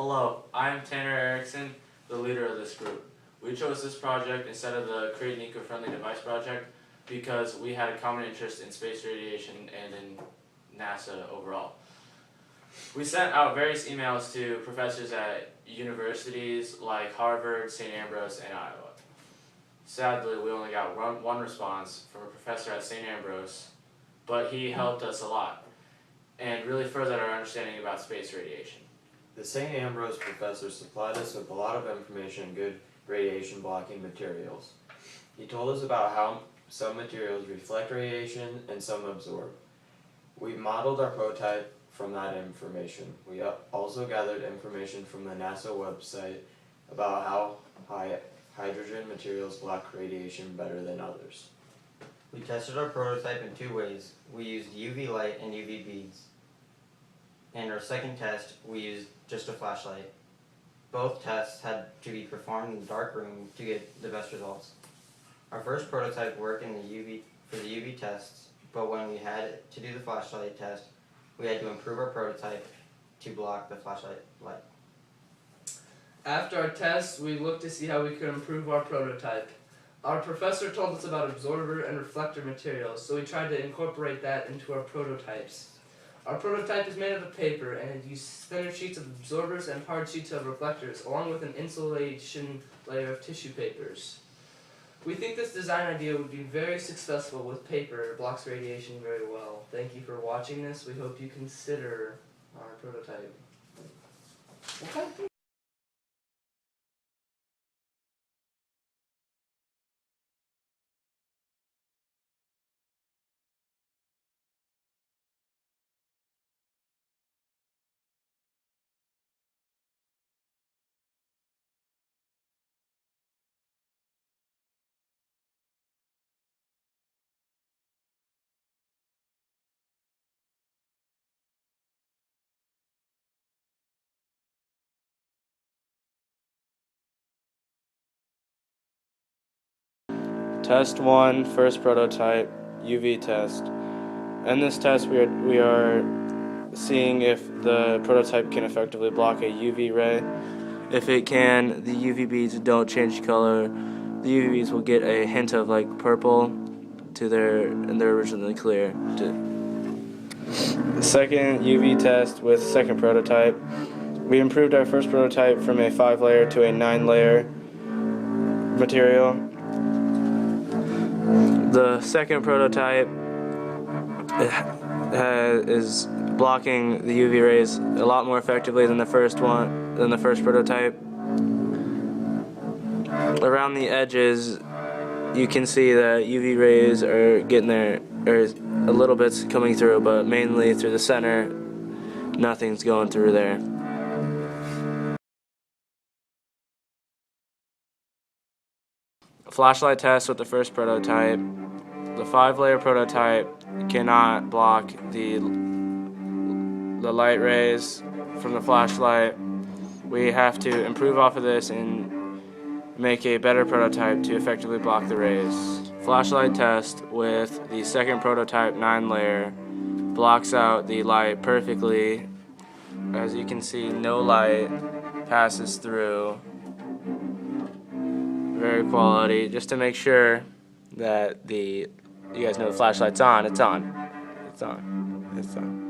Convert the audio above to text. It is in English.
Hello, I'm Erickson, the leader of this group. We chose this project instead of the Create an Eco-Friendly Device project because we had a common interest in space radiation and in NASA overall. We sent out various emails to professors at universities like Harvard, St. Ambrose, and Iowa. Sadly, we only got one response from a professor at St. Ambrose, but he helped us a lot and really furthered our understanding about space radiation. The St. Ambrose professor supplied us with a lot of information and good radiation blocking materials. He told us about how some materials reflect radiation and some absorb. We modeled our prototype from that information. We also gathered information from the NASA website about how hydrogen materials block radiation better than others. We tested our prototype in two ways. We used UV light and UV beads. In our second test, we used just a flashlight. Both tests had to be performed in the dark room to get the best results. Our first prototype worked for the UV tests, but when we had to do the flashlight test, we had to improve our prototype to block the flashlight light. After our tests, we looked to see how we could improve our prototype. Our professor told us about absorber and reflector materials, so we tried to incorporate that into our prototypes. Our prototype is made out of paper and it used thinner sheets of absorbers and hard sheets of reflectors, along with an insulation layer of tissue papers. We think this design idea would be very successful with paper. It blocks radiation very well. Thank you for watching this. We hope you consider our prototype. Okay. Test 1, first prototype, UV test. In this test, we are seeing if the prototype can effectively block a UV ray. If it can, the UV beads don't change color. The UV beads will get a hint of like purple and they're originally clear. The second UV test with second prototype. We improved our first prototype from a 5-layer to a 9-layer material. The second prototype is blocking the UV rays a lot more effectively than the first prototype. Around the edges, you can see that UV rays are getting there, or a little bit's coming through, but mainly through the center, nothing's going through there. Flashlight test with the first prototype. The 5-layer prototype cannot block the light rays from the flashlight. We have to improve off of this and make a better prototype to effectively block the rays. Flashlight test with the second prototype 9-layer blocks out the light perfectly. As you can see, no light passes through. Very quality, just to make sure that you guys know the flashlight's on, it's on. It's on.